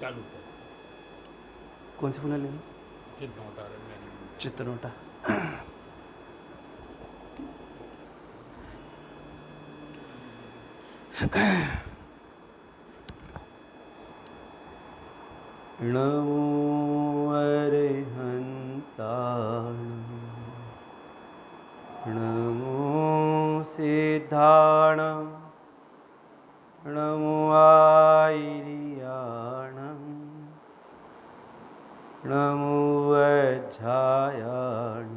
चालू कर। कौन सी फूल लेंगे? चित्तनोटा चित्तनोटा। नमो अरिहन्ताण, नमो सिद्धाण, नमो आयर्याण, नमो वज्रायाण,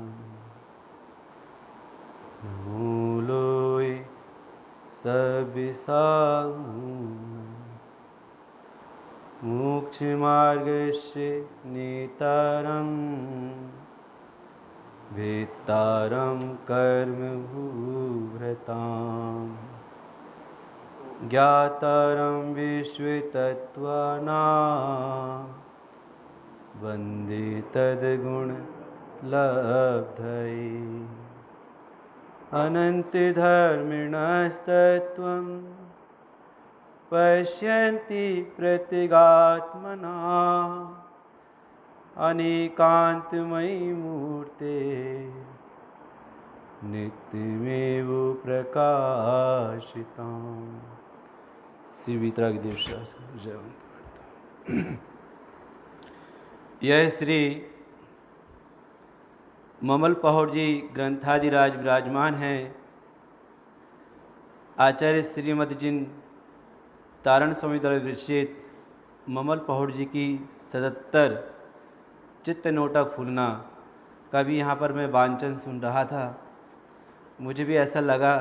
नमो लोय सविसामून्, मोक्षमार्गस्य नेतारं वेत्तारं कर्मभूभृताम्, ज्ञातारं विश्वतत्त्वानां वन्दे तद्गुणलब्धये। अनन्तधर्मिणस्तत्त्वं पश्यन्ति प्रत्यगात्मना, अनेकान्तमयी मूर्ते नित्यमेव प्रकाशिताम्। श्री वीतरागदेव शास्त्र जयवंत। यह श्री ममल पहोड़ जी ग्रंथादिराज विराजमान हैं। आचार्य श्रीमद जिन तारण स्वामी द्वारा विरचित ममल पहोड़ जी की 77 चित्तनोटा फूलना का भी यहाँ पर मैं वांचन सुन रहा था। मुझे भी ऐसा लगा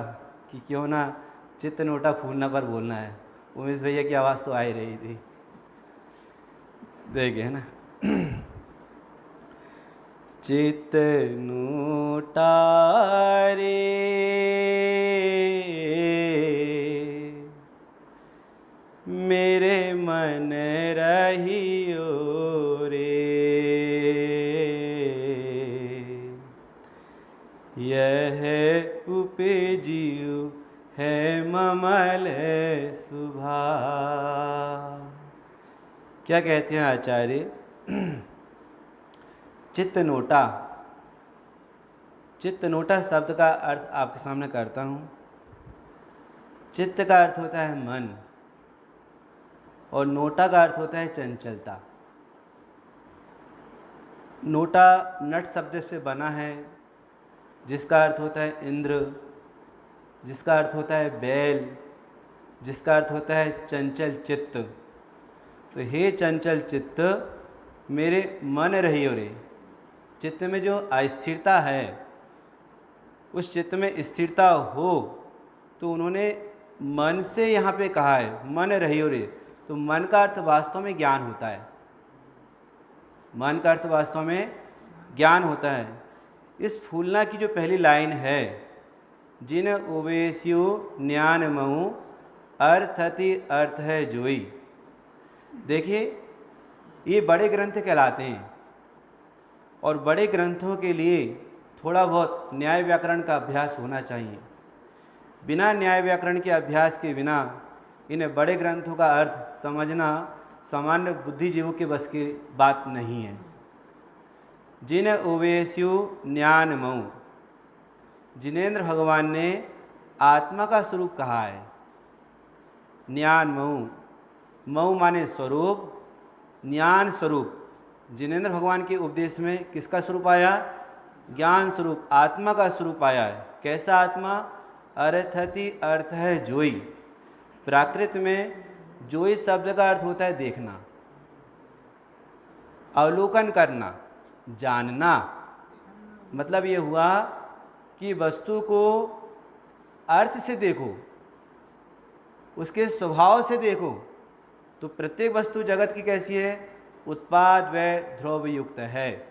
कि क्यों ना चित्तनोटा फूलना पर बोलना है। उमेश भैया की आवाज़ तो आ ही रही थी, देखे है ना। चित्तनोटा रे मेरे मन रहियो रे, यह उपजियो है ममल सुभा। क्या कहते हैं आचार्य? चित्तनोटा। चित्तनोटा शब्द का अर्थ आपके सामने करता हूँ। चित्त का अर्थ होता है मन और नोटा का अर्थ होता है चंचलता। नोटा नट शब्द से बना है, जिसका अर्थ होता है इंद्र, जिसका अर्थ होता है बैल, जिसका अर्थ होता है चंचल चित्त। तो हे चंचल चित्त मेरे मन रहियो रे। चित्त में जो अस्थिरता है, उस चित्त में स्थिरता हो, तो उन्होंने मन से यहाँ पे कहा है मन रहियो रे। तो मन का अर्थ वास्तव में ज्ञान होता है। मन का अर्थ वास्तव में ज्ञान होता है। इस फूलना की जो पहली लाइन है, जिन उवेस्यु न्यान मऊ अर्थति अर्थ है जोई। देखिए, ये बड़े ग्रंथ कहलाते हैं और बड़े ग्रंथों के लिए थोड़ा बहुत न्याय व्याकरण का अभ्यास होना चाहिए। बिना न्याय व्याकरण के अभ्यास के बिना इन बड़े ग्रंथों का अर्थ समझना सामान्य बुद्धिजीवों के बस की बात नहीं है। जिन उवेस्यु न्यान मऊ, जिनेन्द्र भगवान ने आत्मा का स्वरूप कहा है। ज्ञान मऊ, मऊ माने स्वरूप, ज्ञान स्वरूप। जिनेन्द्र भगवान के उपदेश में किसका स्वरूप आया? ज्ञान स्वरूप, आत्मा का स्वरूप आया है। कैसा आत्मा? अर्थति अर्थ है जोई। प्राकृत में जोई शब्द का अर्थ होता है देखना, अवलोकन करना, जानना। मतलब ये हुआ कि वस्तु को अर्थ से देखो, उसके स्वभाव से देखो। तो प्रत्येक वस्तु जगत की कैसी है? उत्पाद व ध्रुव युक्त है,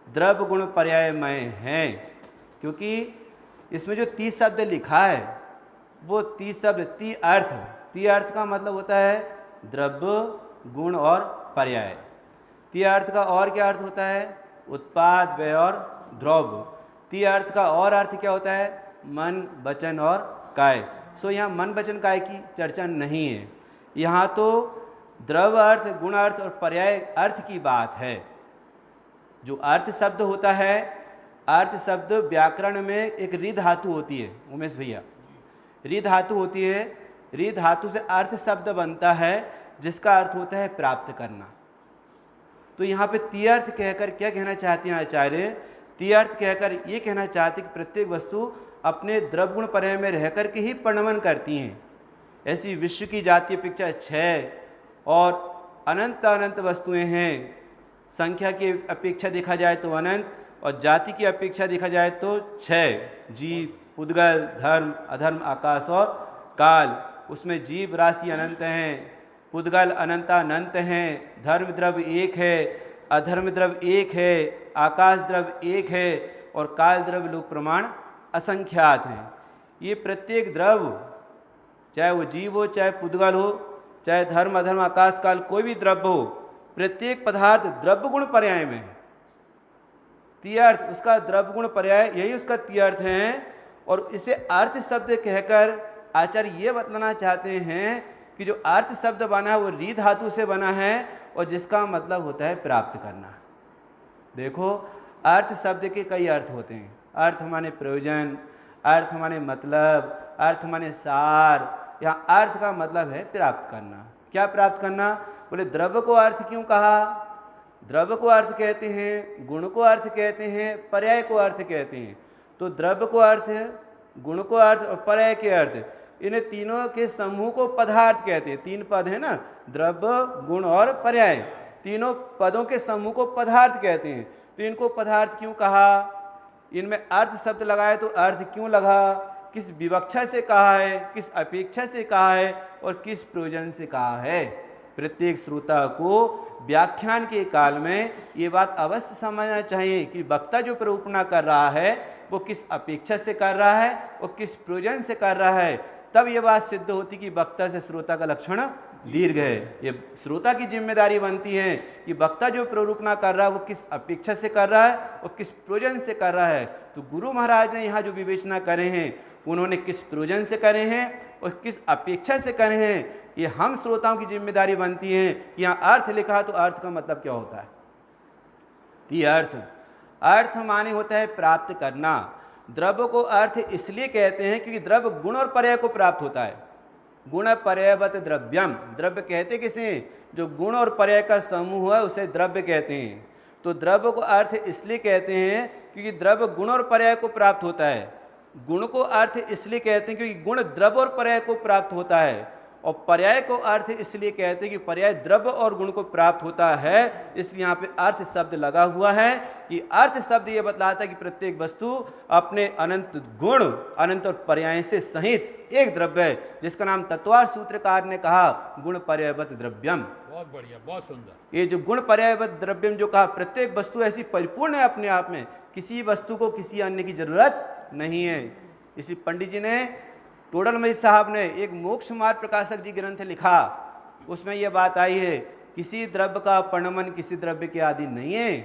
द्रव्य गुण पर्यायमय है। क्योंकि इसमें जो 30 शब्द लिखा है, वो 30 शब्द 30 अर्थ, 30 अर्थ का मतलब होता है द्रव्य, गुण और पर्याय। 30 अर्थ का और क्या अर्थ होता है? उत्पाद व्यय और ध्रुव। 30 अर्थ का और अर्थ क्या होता है? मन, वचन और काय। सो यहाँ मन, वचन, काय की चर्चा नहीं है। यहाँ तो द्रव्य अर्थ, गुण अर्थ और पर्याय अर्थ की बात है। जो अर्थ शब्द होता है, अर्थ शब्द व्याकरण में एक री धातु होती है उमेश भैया, री धातु होती है। री धातु से अर्थ शब्द बनता है जिसका अर्थ होता है प्राप्त करना। तो यहाँ पे तीर्थ कहकर क्या कहना चाहते हैं आचार्य? तीर्थ कहकर ये कहना चाहते कि प्रत्येक वस्तु अपने द्रव्य गुण पर्याय में रह करके ही परिणमन करती हैं। ऐसी विश्व की जातीय अपेक्षा 6 और अनंत अनंत वस्तुएं हैं। संख्या की अपेक्षा देखा जाए तो अनंत, और जाति की अपेक्षा देखा जाए तो 6, जीव, पुद्गल, धर्म, अधर्म, आकाश और काल। उसमें जीव राशि अनंत हैं, पुद्गल अनंतानंत हैं, धर्म द्रव्य एक है, अधर्म द्रव्य एक है, आकाश द्रव्य एक है और काल द्रव्य लोक प्रमाण असंख्यात हैं। ये प्रत्येक द्रव्य, चाहे वो जीव हो, चाहे पुद्गल हो, चाहे धर्म अधर्म आकाश काल, कोई भी द्रव्य हो, प्रत्येक पदार्थ द्रव्य गुण पर्याय में है। तीर्थ उसका द्रव्य गुण पर्याय, यही उसका तीर्थ है। और इसे अर्थ शब्द कहकर आचार्य ये बतलाना चाहते हैं कि जो अर्थ शब्द बना है वो री धातु से बना है और जिसका मतलब होता है प्राप्त करना। देखो, अर्थ शब्द के कई अर्थ होते हैं। अर्थ माने प्रयोजन, अर्थ माने मतलब, अर्थ माने सार। यहाँ अर्थ का मतलब है प्राप्त करना। क्या प्राप्त करना? बोले द्रव्य को अर्थ क्यों कहा? द्रव्य को अर्थ कहते हैं, गुण को अर्थ कहते हैं, पर्याय को अर्थ कहते हैं। तो द्रव्य को अर्थ, गुण को अर्थ और पर्याय के अर्थ, इन तीनों के समूह को पदार्थ कहते हैं। 3 पद है ना, द्रव्य, गुण और पर्याय। तीनों पदों के समूह को पदार्थ कहते हैं। तो इनको पदार्थ क्यों कहा? इनमें अर्थ शब्द लगाए तो अर्थ क्यों लगा? किस विवक्षा से कहा है, किस अपेक्षा से कहा है और किस प्रयोजन से कहा है? प्रत्येक श्रोता को व्याख्यान के काल में ये बात अवश्य समझना चाहिए कि वक्ता जो प्ररूपणा कर रहा है वो किस अपेक्षा से कर रहा है और किस प्रयोजन से कर रहा है। तब ये बात सिद्ध होती कि वक्ता से श्रोता का लक्षण दीर्घ है। ये श्रोता की जिम्मेदारी बनती है कि वक्ता जो प्ररूपणा कर रहा है वो किस अपेक्षा से कर रहा है और किस प्रयोजन से कर रहा है। तो गुरु महाराज ने यहाँ जो विवेचना करे हैं उन्होंने किस प्रयोजन से करे हैं और किस अपेक्षा से करे हैं, ये हम श्रोताओं की जिम्मेदारी बनती है कि यहाँ अर्थ लिखा तो अर्थ का मतलब क्या होता है? तीर्थ, अर्थ माने होता है प्राप्त करना। द्रव्य को अर्थ इसलिए कहते हैं क्योंकि द्रव्य गुण और पर्याय को प्राप्त होता है। गुण पर्यायवत द्रव्यम, द्रव्य कहते किसे? जो गुण और पर्याय का समूह है उसे द्रव्य कहते हैं। तो द्रव्य को अर्थ इसलिए कहते हैं क्योंकि द्रव्य गुण और पर्याय को प्राप्त होता है। गुण को अर्थ इसलिए कहते हैं क्योंकि गुण द्रव्य और पर्याय को प्राप्त होता है, और पर्याय को अर्थ इसलिए कहते हैं कि पर्याय द्रव्य और गुण को प्राप्त होता है। इसलिए यहाँ पे अर्थ शब्द लगा हुआ है कि अर्थ शब्द ये बतलाता है कि प्रत्येक वस्तु अपने अनंत गुण, अनंत और पर्याय से सहित एक द्रव्य है, जिसका नाम तत्वार सूत्रकार ने कहा गुण पर्यायवत द्रव्यम। बहुत बढ़िया, बहुत सुंदर। ये जो गुण पर्यायवत द्रव्यम जो कहा, प्रत्येक वस्तु ऐसी परिपूर्ण है अपने आप में, किसी वस्तु को किसी अन्य की जरूरत नहीं है। इसी पंडित जी ने, टोडल मजी साहब ने एक मोक्ष मार्ग प्रकाशक जी ग्रंथ लिखा, उसमें यह बात आई है किसी द्रव्य का परिणमन किसी द्रव्य के आदि नहीं है।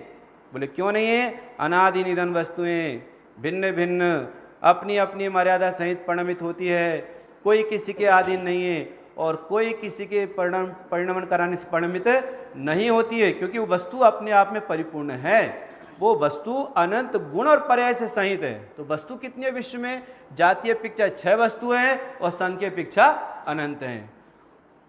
बोले क्यों नहीं है? अनादि निधन वस्तुएं भिन्न भिन्न अपनी अपनी मर्यादा सहित परिणमित होती है, कोई किसी के अधीन नहीं है और कोई किसी के परिणमन कराने से परिणमित नहीं होती है, क्योंकि वो वस्तु अपने आप में परिपूर्ण है। वो वस्तु अनंत गुण और पर्याय से सहित है। तो वस्तु कितनी है विश्व में? जातीय अपेक्षा 6 वस्तु हैं और संख्या अपेक्षा अनंत हैं।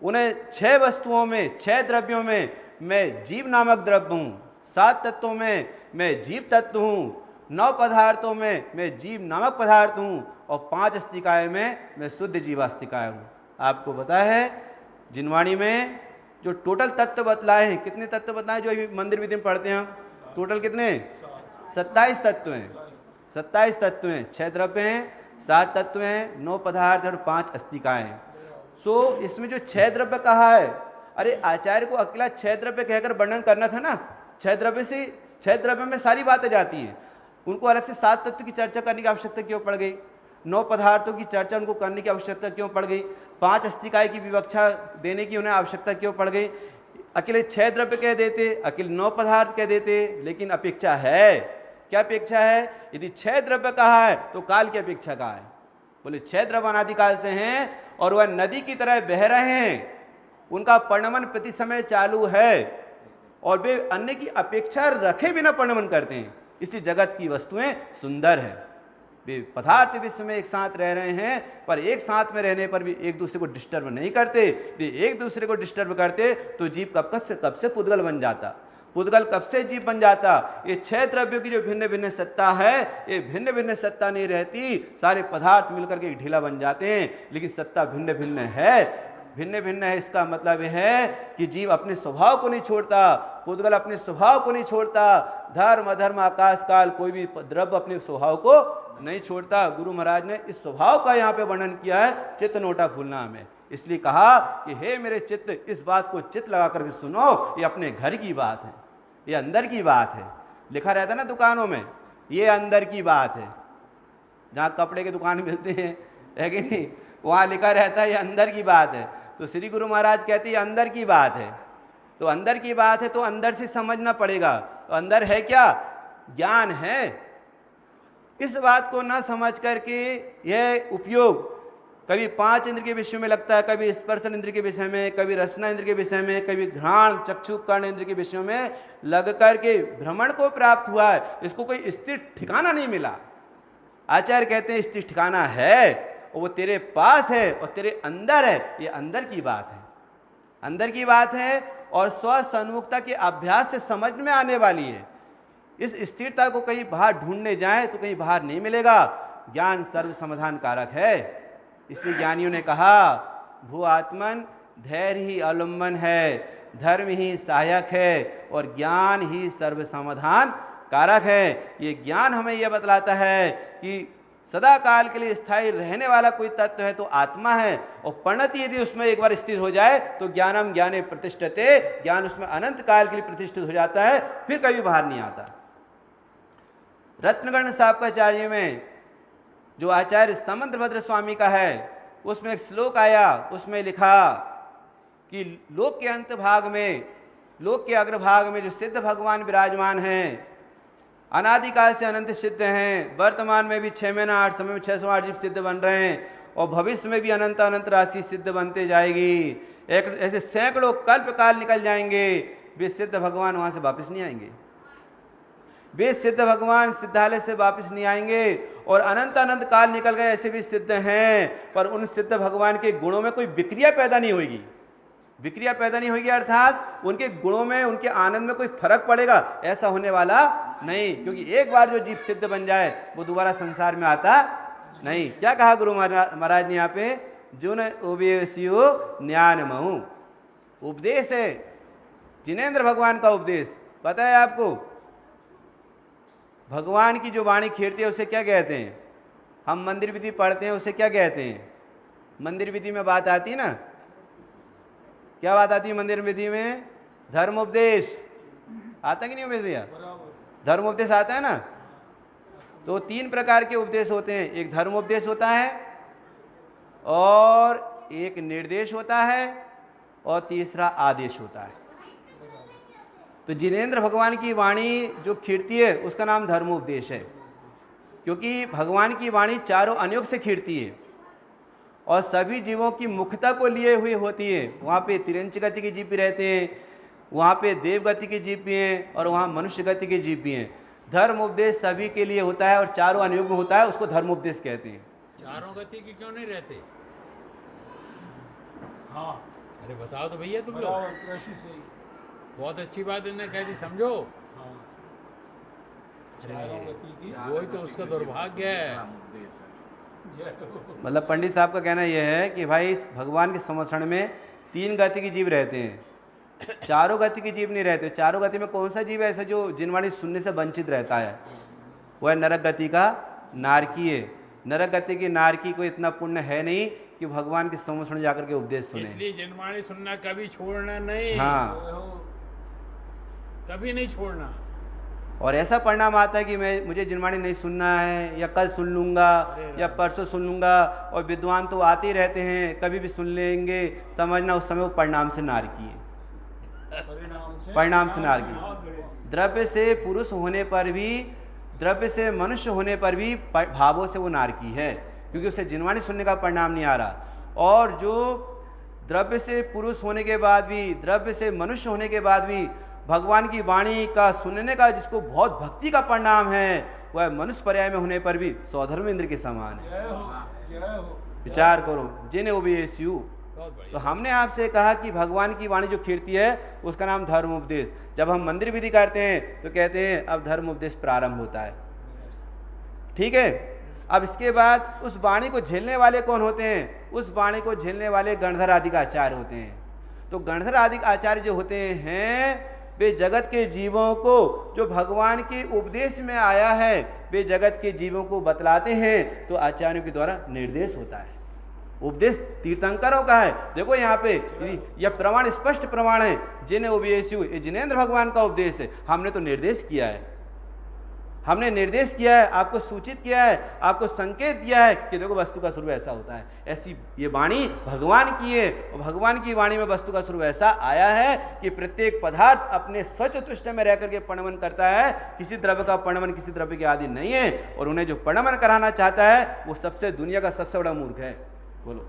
उन्हें 6 वस्तुओं में, 6 द्रव्यों में मैं जीव नामक द्रव्य हूँ, 7 तत्वों में मैं जीव तत्व हूँ, 9 पदार्थों में मैं जीव नामक पदार्थ हूँ और 5 अस्तिकाय में मैं शुद्ध जीवास्तिकाय हूँ। आपको पता है जिनवाणी में जो टोटल तत्व बतलाए हैं, कितने तत्व बताए जो अभी मंदिर विधि में पढ़ते हैं हम? टोटल कितने? 27 तत्व हैं। 27 तत्व हैं, 6 द्रव्य हैं, 7 तत्व हैं, 9 पदार्थ और 5 अस्तिकाएं हैं। सो इसमें जो 6 द्रव्य कहा है, अरे आचार्य को अकेला 6 द्रव्य कहकर वर्णन करना था ना। 6 द्रव्य से, 6 द्रव्य में सारी बातें जाती हैं, उनको अलग से 7 तत्व की चर्चा करने की आवश्यकता क्यों पड़ गई? 9 पदार्थों की चर्चा उनको करने की आवश्यकता क्यों पड़ गई? 5 अस्तिकाय की विवक्षा देने की उन्हें आवश्यकता क्यों पड़ गई? अकेले 6 द्रव्य कह देते, अकेले 9 पदार्थ कह देते, लेकिन अपेक्षा है। क्या अपेक्षा है? यदि 6 द्रव्य कहा है तो काल की अपेक्षा कहा है। बोले 6 द्रव्य अनादिकाल से हैं और वह नदी की तरह बह रहे हैं। उनका परिणमन प्रति समय चालू है और वे अन्य की अपेक्षा रखे बिना परिणमन करते हैं, इसलिए जगत की वस्तुएं सुंदर हैं। वे पदार्थ विश्व में एक साथ रह रहे हैं, पर एक साथ में रहने पर भी एक दूसरे को डिस्टर्ब नहीं करते। वे एक दूसरे को डिस्टर्ब करते तो जीव कब से पुद्गल बन जाता, पुद्गल कब से जीव बन जाता। ये 6 द्रव्यों की जो भिन्न भिन्न सत्ता है, ये भिन्न भिन्न सत्ता नहीं रहती, सारे पदार्थ मिलकर के एक ढीला बन जाते हैं, लेकिन सत्ता भिन्न भिन्न है। भिन्न भिन्न है इसका मतलब यह है कि जीव अपने स्वभाव को नहीं छोड़ता, पुद्गल अपने स्वभाव को नहीं छोड़ता, धर्म अधर्म आकाश काल कोई भी द्रव्य अपने स्वभाव को नहीं छोड़ता। गुरु महाराज ने इस स्वभाव का यहाँ पे वर्णन किया है चित्त नोटा फूलना में, इसलिए कहा कि हे मेरे चित्त, इस बात को चित्त लगा करके सुनो, ये अपने घर की बात है, ये अंदर की बात है। लिखा रहता है ना दुकानों में, ये अंदर की बात है। जहाँ कपड़े के दुकान मिलते हैं, है कि नहीं, वहाँ लिखा रहता है ये अंदर की बात है। तो श्री गुरु महाराज कहते हैं ये अंदर की बात है। तो अंदर की बात है तो अंदर से समझना पड़ेगा। तो अंदर है क्या? ज्ञान है। इस बात को ना समझ करके यह उपयोग कभी 5 इंद्र के विषय में लगता है, कभी स्पर्शन इंद्र के विषय में, कभी रसना इंद्र के विषय में, कभी घ्राण चक्षु कर्ण इंद्र के विषयों में लग करके भ्रमण को प्राप्त हुआ है। इसको कोई स्थिर ठिकाना नहीं मिला। आचार्य कहते हैं स्थिर ठिकाना है और वो तेरे पास है और तेरे अंदर है। ये अंदर की बात है, अंदर की बात है और स्व सन्मुखता के अभ्यास से समझ में आने वाली है। इस स्थिरता को कहीं बाहर ढूंढने जाए तो कहीं बाहर नहीं मिलेगा। ज्ञान सर्व समाधान कारक है। इसलिए ज्ञानियों ने कहा भू आत्मन धैर्य ही अवलंबन है, धर्म ही सहायक है और ज्ञान ही सर्व समाधान कारक है। ये ज्ञान हमें यह बतलाता है कि सदा काल के लिए स्थायी रहने वाला कोई तत्व है तो आत्मा है, और परिणति यदि उसमें एक बार स्थिर हो जाए तो ज्ञानम ज्ञाने प्रतिष्ठते, ज्ञान उसमें अनंत काल के लिए प्रतिष्ठित हो जाता है, फिर कभी बाहर नहीं आता। रत्नगण साहबकाचार्य में जो आचार्य समंत्रभद्र स्वामी का है, उसमें एक श्लोक आया, उसमें लिखा कि लोक के अंत भाग में, लोक के अग्रभाग में जो सिद्ध भगवान विराजमान हैं, अनादिकाल से अनंत सिद्ध हैं, वर्तमान में भी 6 महीना 8 समय में 608 जीव सिद्ध बन रहे हैं और भविष्य में भी अनंत अनंत राशि सिद्ध बनते जाएगी। एक ऐसे सैकड़ों कल्प काल निकल जाएंगे, वे सिद्ध भगवान वहाँ से वापस नहीं आएंगे। वे सिद्ध भगवान सिद्धालय से वापस नहीं आएंगे और अनंत अनंत काल निकल गए, ऐसे भी सिद्ध हैं, पर उन सिद्ध भगवान के गुणों में कोई विक्रिया पैदा नहीं होगी। विक्रिया पैदा नहीं होगी अर्थात उनके गुणों में, उनके आनंद में कोई फर्क पड़ेगा, ऐसा होने वाला नहीं। क्योंकि एक बार जो जीव सिद्ध बन जाए वो दोबारा संसार में आता नहीं। क्या कहा गुरु महाराज ने यहाँ पे? जुन उपदेशियो ज्ञान महु, उपदेश है जिनेंद्र भगवान का उपदेश। पता है आपको भगवान की जो वाणी खीरती है उसे क्या कहते हैं? हम मंदिर विधि पढ़ते हैं, उसे क्या कहते हैं? मंदिर विधि में बात आती है ना, क्या बात आती है मंदिर विधि में? धर्मोपदेश आता कि नहीं उमेश भैया? धर्मोपदेश आता है ना। तो 3 प्रकार के उपदेश होते हैं, एक धर्मोपदेश होता है और एक निर्देश होता है और तीसरा आदेश होता है। तो जिनेंद्र भगवान की वाणी जो खीरती है उसका नाम धर्मोपदेश है, क्योंकि भगवान की वाणी चारों अनयोग से खीरती है और सभी जीवों की मुख्यता को लिए हुई होती है। वहाँ पे तिरंच गति के जीव भी रहते हैं, वहाँ पे देव गति के जीव भी हैं और वहाँ मनुष्य गति के जीव भी हैं। धर्म उपदेश सभी के लिए होता है और चारों अनुयोग में होता है, उसको धर्म उपदेश कहते हैं। चारों गति के क्यों नहीं रहते? हाँ, अरे बताओ तो भैया तुम लोग। बहुत अच्छी बात इन्होंने कह दी, समझो। वही तो उसका दुर्भाग्य है। मतलब पंडित साहब का कहना यह है कि भाई इस भगवान के संरक्षण में 3 गति के जीव रहते हैं, चारों गति के जीव नहीं रहते। चारों गति में कौन सा जीव है ऐसा जो जिनवाणी सुनने से वंचित रहता है? वह नरक गति का नारकी है। नरक गति की नारकी को इतना पुण्य है नहीं कि भगवान के संरक्षण जाकर के उपदेश सुने। इसलिए जिनवाणी सुनना कभी छोड़ना नहीं। हाँ, कभी नहीं छोड़ना। और ऐसा परिणाम आता है कि मुझे जिनवाणी नहीं सुनना है, या कल सुन लूँगा या परसों सुन लूँगा, और विद्वान तो आते ही रहते हैं, कभी भी सुन लेंगे, समझना उस समय वो परिणाम से नारकी है। परिणाम से नारकी। द्रव्य से पुरुष होने पर भी, द्रव्य से मनुष्य होने पर भी भावों से वो नारकी है, क्योंकि उसे जिनवाणी सुनने का परिणाम नहीं आ रहा। और जो द्रव्य से पुरुष होने के बाद भी, द्रव्य से मनुष्य होने के बाद भी भगवान की वाणी का सुनने का जिसको बहुत भक्ति का परिणाम है, वह मनुष्य पर्याय में होने पर भी सौधर्म इंद्र के समान है। विचार करो, जिन्हें ओबीएसयू। तो हमने आपसे कहा कि भगवान की वाणी जो खीरती है उसका नाम धर्म उपदेश। जब हम मंदिर विधि करते हैं तो कहते हैं अब धर्म उपदेश प्रारंभ होता है। ठीक है, अब इसके बाद उस वाणी को झेलने वाले कौन होते हैं? उस वाणी को झेलने वाले गणधर आदि का आचार्य होते हैं। तो गणधर आदि आचार्य जो होते हैं वे जगत के जीवों को जो भगवान के उपदेश में आया है वे जगत के जीवों को बतलाते हैं। तो आचार्यों के द्वारा निर्देश होता है। उपदेश तीर्थंकरों का है। देखो यहाँ पे यह प्रमाण, स्पष्ट प्रमाण है, जिन्हें ओबीएसयू, ये जिनेंद्र भगवान का उपदेश है। हमने तो निर्देश किया है, हमने निर्देश किया है, आपको सूचित किया है, आपको संकेत दिया है कि देखो वस्तु का स्वरूप ऐसा होता है। ऐसी ये वाणी भगवान की है और भगवान की वाणी में वस्तु का स्वरूप ऐसा आया है कि प्रत्येक पदार्थ अपने स्वचतुष्ट में रह करके प्रणमन करता है। किसी द्रव्य का प्रणमन किसी द्रव्य के आदि नहीं है। और उन्हें जो प्रणमन कराना चाहता है वो सबसे दुनिया का सबसे बड़ा मूर्ख है। बोलो,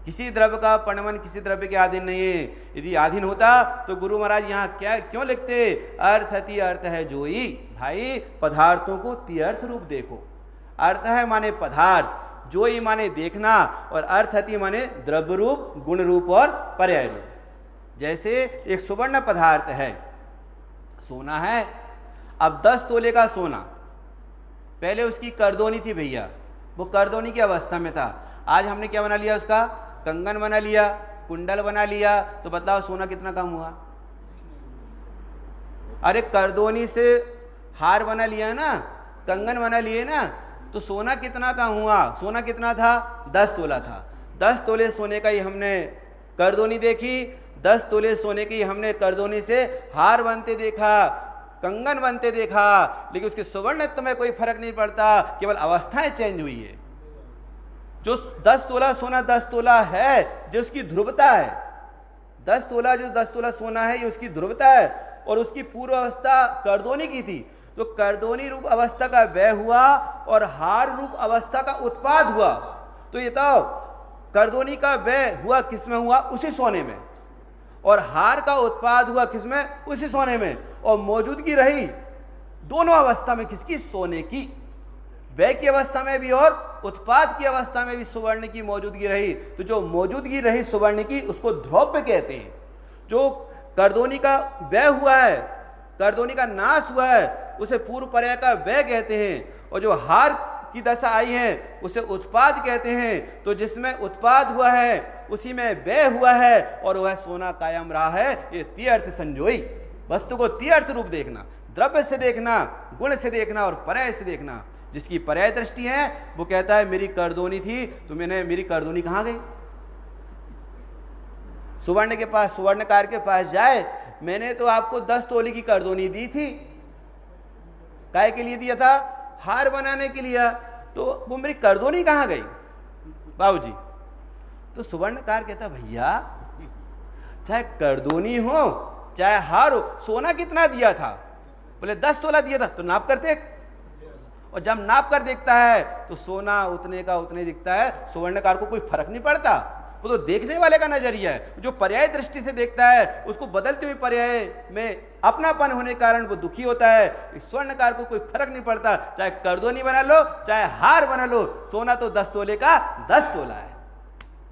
किसी द्रव्य का प्रणमन किसी द्रव्य के अधीन नहीं है। यदि अधीन होता तो गुरु महाराज यहाँ क्या क्यों लिखते? अर्थ अति अर्थ है जोई। भाई पदार्थों को तीर्थ रूप देखो। अर्थ है माने पदार्थ, जोई माने देखना, और अर्थ अति माने द्रव्य रूप, गुण रूप और पर्याय रूप। जैसे एक सुवर्ण पदार्थ है, सोना है। अब 10 तोले का सोना, पहले उसकी करदोनी थी भैया, वो करदोनी की अवस्था में था। आज हमने क्या बना लिया? उसका कंगन बना लिया, कुंडल बना लिया। तो बताओ सोना कितना कम हुआ? अरे करदोनी से हार बना लिया ना, कंगन बना लिए ना, तो सोना कितना कम हुआ? सोना कितना था? 10 तोला था। 10 तोले सोने का ही हमने करदोनी देखी, 10 तोले सोने की हमने करदोनी से हार बनते देखा, कंगन बनते देखा, लेकिन उसके सुवर्णत्व में कोई फर्क नहीं पड़ता, केवल अवस्थाएं चेंज हुई है। जो 10 तोला सोना 10 तोला है, जो उसकी ध्रुवता है, 10 तोला जो 10 तोला सोना है ये उसकी ध्रुवता है, और उसकी पूर्व अवस्था करदोनी की थी। तो करदोनी रूप अवस्था का व्यय हुआ और हार रूप अवस्था का उत्पाद हुआ। तो ये तो करदोनी का व्यय हुआ किसमें हुआ? उसी सोने में। और हार का उत्पाद हुआ किसमें? उसी सोने में। और मौजूदगी रही दोनों अवस्था में किसकी? सोने की। व्यय की अवस्था में भी और उत्पाद की अवस्था में भी सुवर्ण की मौजूदगी रही। तो जो मौजूदगी रही सुवर्ण की उसको द्रव्य कहते हैं। जो करदोनी का व्यय हुआ है, करदोनी का नाश हुआ है, उसे पूर्व पर्याय का व्यय कहते हैं। और जो हार की दशा आई है उसे उत्पाद कहते हैं। तो जिसमें उत्पाद हुआ है उसी में व्यय हुआ है और वह सोना कायम रहा है। ये तीर्थ संजोई। वस्तु को तीर्थ रूप देखना, द्रव्य से देखना, गुण से देखना और पर्याय से देखना। जिसकी पर्याय दृष्टि है वो कहता है मेरी करदोनी थी तो मेरी करदोनी कहाँ गई? सुवर्ण के पास, सुवर्णकार के पास जाए, मैंने तो आपको 10 तोले की करदोनी दी थी। काय के लिए दिया था? हार बनाने के लिए। तो वो मेरी करदोनी कहाँ गई बाबूजी? तो सुवर्णकार कहता भैया चाहे करदोनी हो चाहे हार हो, सोना कितना दिया था? बोले 10 तोला दिया था। तो नाप कर देख। और जब नाप कर देखता है तो सोना उतने का उतने दिखता है। सुवर्णकार को कोई फर्क नहीं पड़ता। वो तो देखने वाले का नजरिया है। जो पर्याय दृष्टि से देखता है उसको बदलते हुए पर्याय में अपनापन होने के कारण वो दुखी होता है। स्वर्णकार को कोई फर्क नहीं पड़ता, चाहे करदोनी बना लो चाहे हार बना लो, सोना तो 10 तोले का 10 तोला है।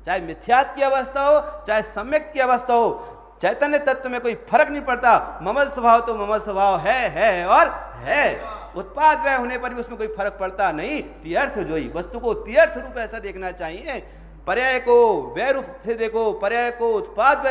चाहे मिथ्यात्व की अवस्था हो चाहे सम्यक की अवस्था हो, चैतन्य तत्व में कोई फर्क नहीं पड़ता। ममल स्वभाव तो ममल स्वभाव है और है। उत्पाद व्यय होने पर भी उसमें कोई फर्क पड़ता नहीं। तीर्थ जोई, वस्तु को तीर्थ रूप ऐसा देखना चाहिए। पर्याय को व्यय रूप से देखो, पर्याय को उत्पाद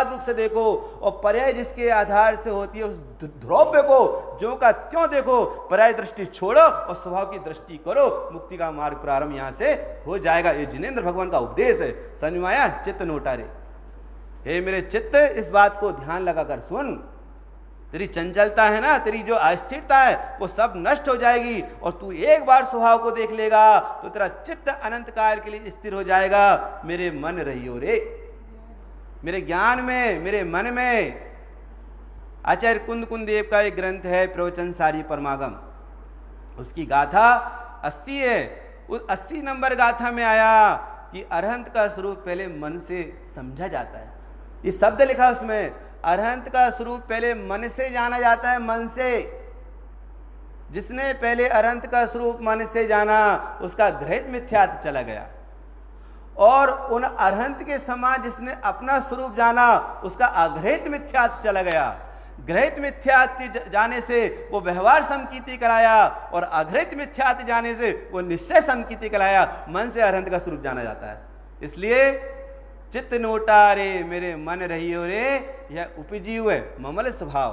रूप से देखो, और पर्याय जिसके आधार से होती है उस द्रव्य को जो का त्यों देखो। पर्याय दृष्टि छोड़ो और स्वभाव की दृष्टि करो। मुक्ति का मार्ग प्रारंभ यहाँ से हो जाएगा। ये जिनेंद्र भगवान का उपदेश है। समझ में आया? चित्त नोटारे, हे मेरे चित्त इस बात को ध्यान लगाकर सुन। तेरी चंचलता है ना, तेरी जो अस्थिरता है वो सब नष्ट हो जाएगी। और तू एक बार स्वभाव को देख लेगा तो तेरा चित्त अनंत काल के लिए स्थिर हो जाएगा। मेरे मन रहियो रे, मेरे ज्ञान में, मेरे मन में। आचार्य कुंद देव का एक ग्रंथ है प्रवचन सारी परमागम, उसकी गाथा 80 है। उस 80 नंबर गाथा में आया कि अरहंत का स्वरूप पहले मन से समझा जाता है। ये शब्द लिखा उसमें, अरहंत का स्वरूप पहले मन से जाना जाता है, मन से। जिसने पहले अरहंत का स्वरूप मन से जाना उसका गृहीत मिथ्यात्व चला गया, और उन अरहंत के समान जिसने अपना स्वरूप जाना उसका अगृहीत मिथ्यात्व चला गया। गृहीत मिथ्यात्व जाने से वो व्यवहार समकीति कराया, और अगृहीत मिथ्यात्व जाने से वो निश्चय समकीति कराया। मन से अरहंत का स्वरूप जाना जाता है। इसलिए चित्त नोटा रे मेरे मन रहियो रे, यह उपजी हुए ममल स्वभाव।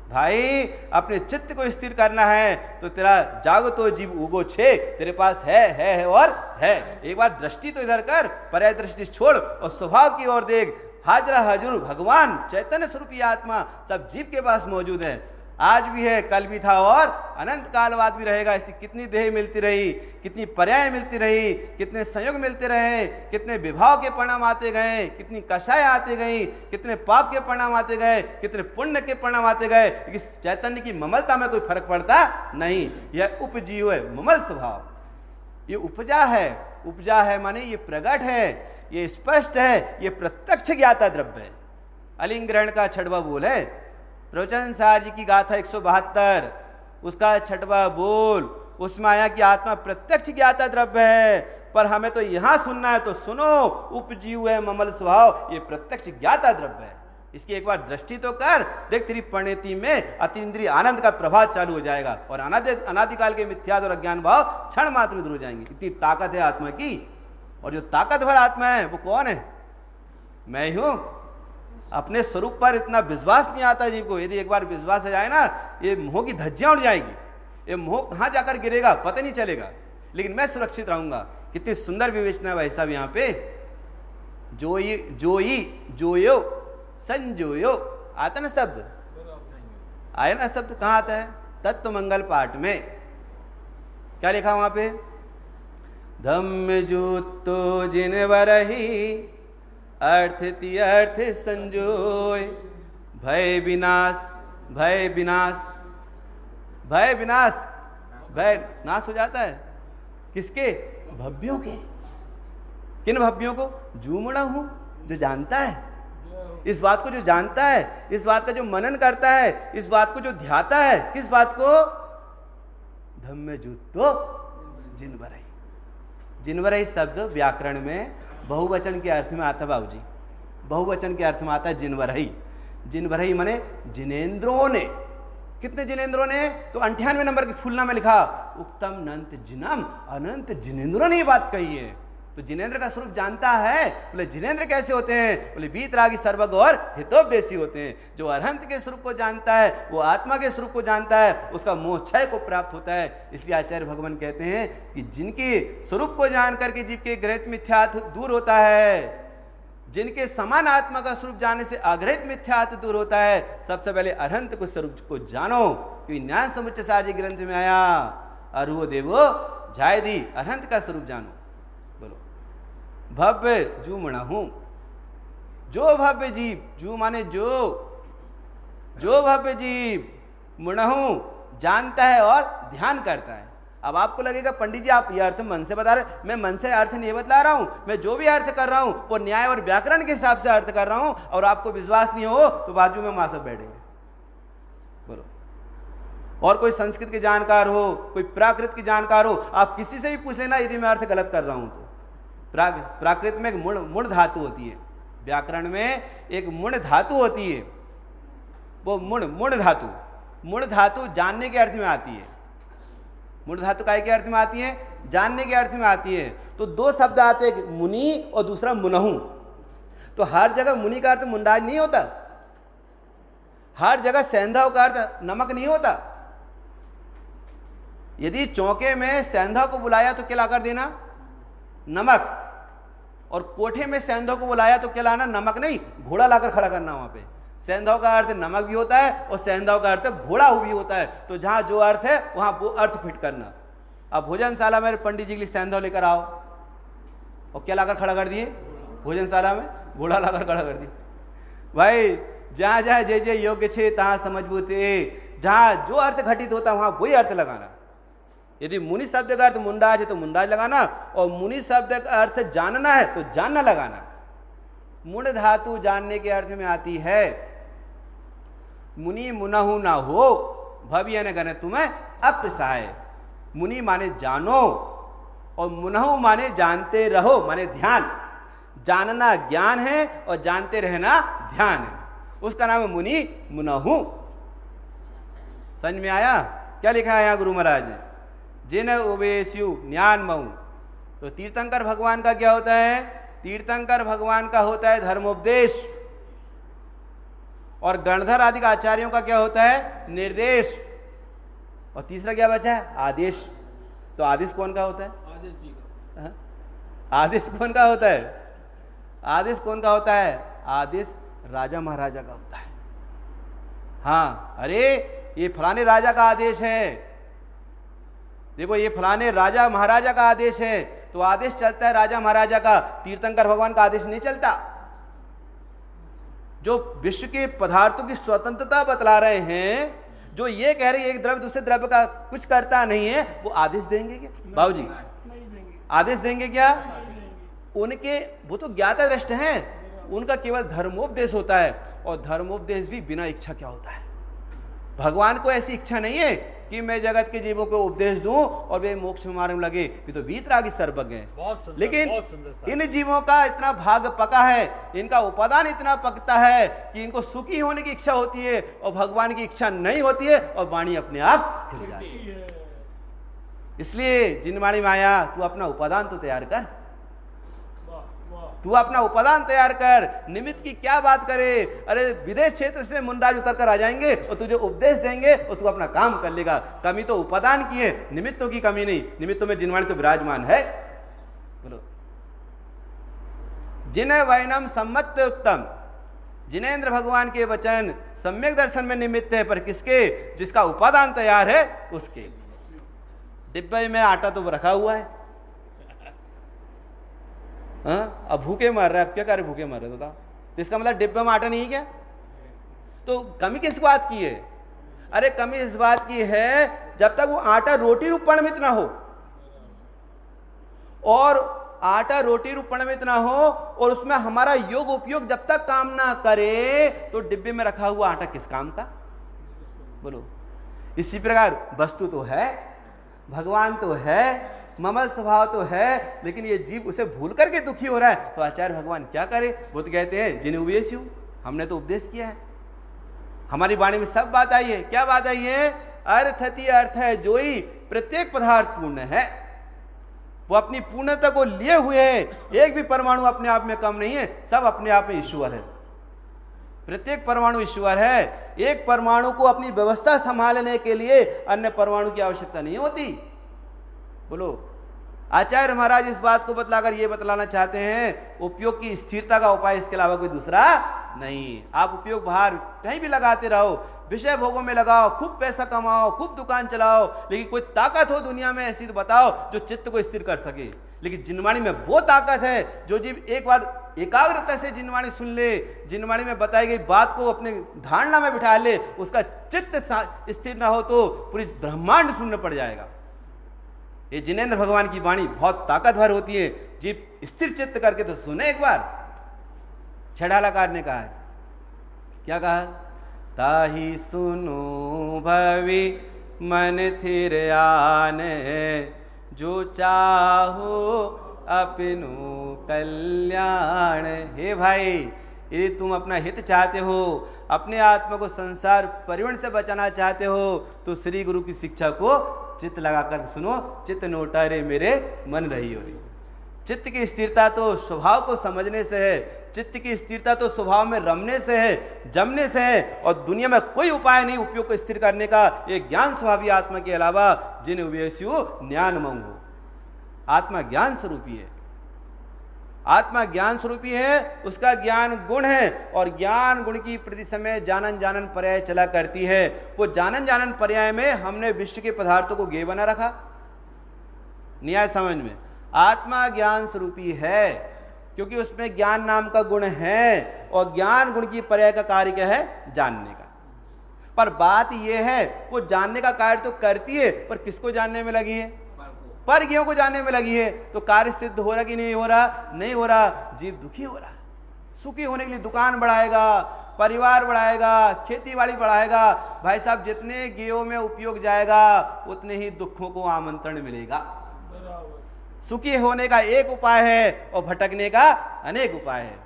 भाई अपने चित्त को स्थिर करना है तो तेरा जागतो जीव उगो छे तेरे पास है और है। एक बार दृष्टि तो इधर कर, पर्याय दृष्टि छोड़ और स्वभाव की ओर देख। हाजरा हजूर भगवान चैतन्य स्वरूपी आत्मा सब जीव के पास मौजूद है, आज भी है, कल भी था और अनंत काल बाद भी रहेगा। ऐसी कितनी देह मिलती रही, कितनी पर्याय मिलती रही, कितने संयोग मिलते रहे, कितने विभाव के परिणाम आते गए, कितनी कषाय आते गई, कितने पाप के परिणाम आते गए, कितने पुण्य के परिणाम आते गए। इस चैतन्य की ममलता में कोई फर्क पड़ता नहीं। यह उपजीव है ममल स्वभाव, ये उपजा है। उपजा है माने ये प्रगट है, ये स्पष्ट है, ये प्रत्यक्ष ज्ञाता द्रव्य है। अलिंग ग्रहण का छठवां बोल है प्रवचन सार जी की गाथा 172, उसका छठवां बोल, उसमें आया कि आत्मा प्रत्यक्ष ज्ञाता द्रव्य है। पर हमें तो यहां सुनना है तो सुनो, उपजीव है ममल स्वभाव, ये प्रत्यक्ष ज्ञाता द्रव्य है। इसकी एक बार दृष्टि तो कर, देख तेरी परिणति में अतीन्द्रिय आनंद का प्रभाव चालू हो जाएगा, और अनादिकाल के मिथ्याद और अज्ञान भाव क्षण मात्र में दूर हो जाएंगे। इतनी ताकत है आत्मा की। और जो ताकतवर आत्मा है वो कौन है? मैं ही हूं। अपने स्वरूप पर इतना विश्वास नहीं आता जीव को। यदि एक बार विश्वास आ जाए ना, ये मोह की धज्जियां उड़ जाएंगी। ये मोह कहाँ जाकर गिरेगा पता नहीं चलेगा, लेकिन मैं सुरक्षित रहूंगा। कितनी सुंदर विवेचना है भाई साहब यहाँ पे। जोयो संजोयो आता ना शब्द, आया ना शब्द, कहाँ आता है? तत्व मंगल पाठ में क्या लिखा वहां पे? धम्म जूतो जिन वरही अर्थ अर्थ संजोय, भय विनाश भय विनाश भय विनाश, भय नाश हो जाता है किसके? भव्यों के। किन भव्यों को? जूमड़ा हूं, जो जानता है इस बात को, जो जानता है इस बात का, जो मनन करता है इस बात को, जो ध्याता है किस बात को? धम्म जूतो जिनवरही। जिनवरही शब्द व्याकरण में बहुवचन के अर्थ में आता है बाबूजी। बहुवचन के अर्थ में आता है जिनवरही। जिनवरही माने जिनेंद्रों ने। कितने जिनेंद्रों ने? तो 98 नंबर की फुलना में लिखा उत्तम नंत जिनम, अनंत जिनेंद्रों ने ये बात कही है। तो जिनेंद्र का स्वरूप जानता है। बोले जिनेंद्र कैसे होते हैं? बोले वीतरागी सर्वज्ञ और हितोपदेशी होते हैं। जो अरहंत के स्वरूप को जानता है, वो आत्मा के स्वरूप को जानता है, उसका मोह क्षय को प्राप्त होता है। इसलिए आचार्य भगवान कहते हैं कि जिनके स्वरूप को जान करके जीव के गृहीत मिथ्यात्व दूर होता है, जिनके समान आत्मा का स्वरूप जानने से अगृहीत मिथ्यात्व दूर होता है, सबसे पहले अरहंत को स्वरूप को जानो। क्योंकि ज्ञान समुच्चय सार जी ग्रंथ में आया अरुओ देवो जायदी, अरहंत का स्वरूप जानो। बोलो भव्य जू मणा हूं। जो भव्य जीव, जू माने जो भव्य जीव मुणहू जानता है और ध्यान करता है। अब आपको लगेगा पंडित जी आप ये अर्थ मन से बता रहे, मैं मन से अर्थ नहीं बतला रहा हूं। मैं जो भी अर्थ कर रहा हूं वो न्याय और व्याकरण के हिसाब से अर्थ कर रहा हूं, और आपको विश्वास नहीं हो तो बाजू में मां सब बैठे हैं। बोलो। और कोई संस्कृत के जानकार हो, कोई प्राकृत की जानकार हो, आप किसी से भी पूछ लेना यदि मैं अर्थ गलत कर रहा हूं तो। प्राकृत में एक मुण धातु होती है, व्याकरण में एक मुण धातु होती है। वो मुण धातु जानने के अर्थ में आती है। मुण धातु काय के अर्थ में आती है? जानने के अर्थ में आती है। तो दो शब्द आते हैं, मुनि और दूसरा मुनहु। तो हर जगह मुनि का अर्थ मुंडाज नहीं होता, हर जगह सेंधव का अर्थ नमक नहीं होता। यदि चौके में सेंधव को बुलाया तो क्या लाकर देना? नमक। और कोठे में सेंधव को बुलाया तो क्या लाना? नमक नहीं, घोड़ा लाकर खड़ा करना वहां पे। सेंधव का अर्थ नमक भी होता है और सेंधव का अर्थ घोड़ा भी होता है। तो जहां जो अर्थ है वहां वो अर्थ फिट करना। अब भोजनशाला में पंडित जी के लिए सेंधव लेकर आओ, और क्या लाकर खड़ा कर दिए? भोजनशाला में घोड़ा लाकर खड़ा कर दिए। भाई जहां जहां जय जय योग्य छे तहां समझबूते, जहां जो अर्थ घटित होता है वहां वही अर्थ लगाना। यदि मुनि शब्द का अर्थ मुंडाज है तो मुंडाज लगाना, और मुनि शब्द का अर्थ जानना है तो जानना लगाना। मुंड धातु जानने के अर्थ में आती है। मुनि मुनहु ना हो, भव्य न गण तुम्हें अप्रसाय। मुनि माने जानो और मुनहु माने जानते रहो, माने ध्यान। जानना ज्ञान है और जानते रहना ध्यान है, उसका नाम है मुनि मुनहु। समझ में आया? क्या लिखा है यहाँ गुरु महाराज ने? जिन उवेस्यु ज्ञान मऊ। तो तीर्थंकर भगवान का क्या होता है? तीर्थंकर भगवान का होता है धर्मोपदेश, और गणधर आदि आचार्यों का क्या होता है? निर्देश। और तीसरा क्या बचा है? आदेश। तो आदेश कौन का होता है? आदेश जी का। हाँ? आदेश कौन का होता है? आदेश कौन का होता है? आदेश राजा महाराजा का होता है। हाँ, अरे ये फलाने राजा का आदेश है, देखो ये फलाने राजा महाराजा का आदेश है, तो आदेश चलता है राजा महाराजा का, तीर्थंकर भगवान का आदेश नहीं चलता। जो विश्व के पदार्थों की स्वतंत्रता बतला रहे हैं, जो ये कह रहे हैं एक द्रव्य दूसरे द्रव्य का कुछ करता नहीं है, वो आदेश देंगे क्या बाबू जी? आदेश देंगे क्या? उनके वो तो ज्ञाता दृष्ट हैं, उनका केवल धर्मोपदेश होता है, और धर्मोपदेश भी बिना इच्छा क्या होता है? भगवान को ऐसी इच्छा नहीं है कि मैं जगत के जीवों को उपदेश दूं और वे मोक्ष मार्ग में लगे, ये तो वीतरागी सर्वज्ञ हैं। लेकिन इन जीवों का इतना भाग पका है, इनका उपादान इतना पकता है कि इनको सुखी होने की इच्छा होती है और भगवान की इच्छा नहीं होती है, और वाणी अपने आप खिल जाती है। इसलिए जिनवाणी माया, तू अपना उपादान तो तैयार कर, तू अपना उपादान तैयार कर। निमित्त की क्या बात करे? अरे विदेश क्षेत्र से मुंडाज उतर कर आ जाएंगे और तुझे उपदेश देंगे और तू अपना काम कर लेगा। कमी तो उपादान की है, निमित्तों की कमी नहीं। निमित्तों में जिनवाणी तो विराजमान है। बोलो, जिन्हें वैनम सम्मत उत्तम, जिनेन्द्र भगवान के वचन सम्यक दर्शन में निमित्त है, पर किसके? जिसका उपादान तैयार है उसके। डिब्बे में आटा तो रखा हुआ है, हाँ, अब भूखे मर रहा है, अब क्या करे? भूखे मर रहे बताओ, तो इसका मतलब डिब्बे में आटा नहीं है क्या? तो कमी किस बात की है? अरे कमी इस बात की है, जब तक वो आटा रोटी रूप परिणमित ना हो, और आटा रोटी रूप परिणमित ना हो, और उसमें हमारा योग उपयोग जब तक काम ना करे, तो डिब्बे में रखा हुआ आटा किस काम का? बोलो। इसी प्रकार वस्तु तो है, भगवान तो है, ममल स्वभाव तो है, लेकिन ये जीव उसे भूल करके दुखी हो रहा है, तो आचार्य भगवान क्या करे? वो तो कहते हैं जिन्हें उपदेश, हमने तो उपदेश किया है, हमारी वाणी में सब बात आई है। क्या बात आई है? अर्थति अर्थ है जोई, प्रत्येक पदार्थ पूर्ण है, वो अपनी पूर्णता को लिए हुए है। एक भी परमाणु अपने आप में कम नहीं है, सब अपने आप में ईश्वर है। प्रत्येक परमाणु ईश्वर है। एक परमाणु को अपनी व्यवस्था संभालने के लिए अन्य परमाणु की आवश्यकता नहीं होती। बोलो, आचार्य महाराज इस बात को बतलाकर ये बतलाना चाहते हैं, उपयोग की स्थिरता का उपाय इसके अलावा कोई दूसरा नहीं। आप उपयोग बाहर कहीं भी लगाते रहो, विषय भोगों में लगाओ, खूब पैसा कमाओ, खूब दुकान चलाओ, लेकिन कोई ताकत हो दुनिया में ऐसी तो बताओ जो चित्त को स्थिर कर सके। लेकिन जिनवाणी में वो ताकत है, जो जीव एक बार एकाग्रता से जिनवाणी सुन ले, जिनवाणी में बताई गई बात को अपने धारणा में बिठा ले, उसका चित्त स्थिर ना हो तो पूरी ब्रह्मांड शून्य पड़ जाएगा। ये जिनेन्द्र भगवान की वाणी बहुत ताकतवर होती है। जीव स्थिर चित्त करके तो सुने एक बार। छड़ालाकार ने कहा है, क्या कहा? ताही सुनो भवि मन थिर आने, जो चाहो अपनो कल्याण। हे भाई, यदि तुम अपना हित चाहते हो, अपने आत्मा को संसार परिवर्ण से बचाना चाहते हो, तो श्री गुरु की शिक्षा को चित्त लगाकर सुनो। चित्त नोटारे मेरे मन रही हो। चित्त की स्थिरता तो स्वभाव को समझने से है, चित्त की स्थिरता तो स्वभाव में रमने से है, जमने से है, और दुनिया में कोई उपाय नहीं उपयोग को स्थिर करने का। ये ज्ञान स्वभावी आत्मा के अलावा जिन उवेस्यु ज्ञान मऊ हो। आत्मा ज्ञान स्वरूपी है, आत्मा ज्ञान स्वरूपी है, उसका ज्ञान गुण है, और ज्ञान गुण की प्रति समय जानन जानन पर्याय चला करती है। वो जानन जानन पर्याय में हमने विश्व के पदार्थों को गे बना रखा। न्याय समझ में, आत्मा ज्ञान स्वरूपी है क्योंकि उसमें ज्ञान नाम का गुण है, और ज्ञान गुण की पर्याय का कार्य क्या है? जानने का। पर बात यह है वो जानने का कार्य तो करती है, पर किसको जानने में लगी है? परज्ञों को जानने में लगी है। तो कार्य सिद्ध हो रहा कि नहीं हो रहा? नहीं हो रहा। जीव दुखी हो रहा। सुखी होने के लिए दुकान बढ़ाएगा, परिवार बढ़ाएगा, खेती बाड़ी बढ़ाएगा। भाई साहब, जितने गेयों में उपयोग जाएगा उतने ही दुखों को आमंत्रण मिलेगा। सुखी होने का एक उपाय है और भटकने का अनेक उपाय है।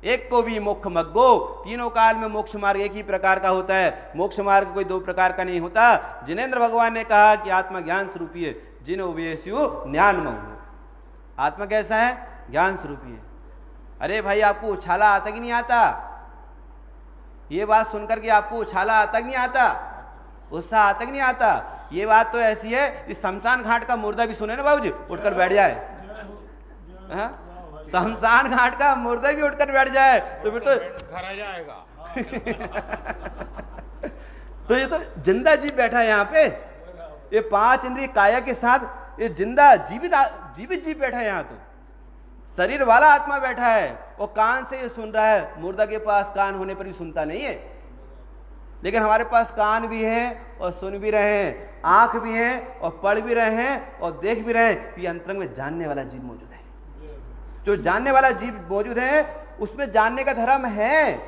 एक को भी मोक्ष मग्गो, तीनों काल में मोक्ष मार्ग एक ही प्रकार का होता है। मोक्ष मार्ग कोई दो प्रकार का नहीं होता। जिनेंद्र भगवान ने कहा कि आत्मा ज्ञान स्वरूपी है, जिन उभयस्यु ज्ञानमय। आत्मा कैसा है? ज्ञान स्वरूपी है। अरे भाई, आपको उछाला आता कि नहीं आता? ये बात सुनकर के आपको उछाला आता कि नहीं आता? उत्साह आता कि नहीं आता? ये बात तो ऐसी है कि शमशान घाट का मुर्दा भी सुने ना बाबूजी, उठकर बैठ जाए। शमशान घाट का मुर्दा भी उठकर बैठ जाए तो फिर तो घर आ जाएगा। तो ये तो जिंदा जीव बैठा है यहाँ पे। ये 5 इंद्रिय काया के साथ ये जिंदा जीवित जीव बैठा है यहाँ। तो शरीर वाला आत्मा बैठा है वो कान से ये सुन रहा है। मुर्दा के पास कान होने पर भी सुनता नहीं है, लेकिन हमारे पास कान भी हैं और सुन भी रहे हैं, आंख भी है और पढ़ भी रहे हैं और देख भी रहे हैं कि अंतरंग में जानने वाला जीव मौजूद है। जो जानने वाला जीव मौजूद है उसमें जानने का धर्म है,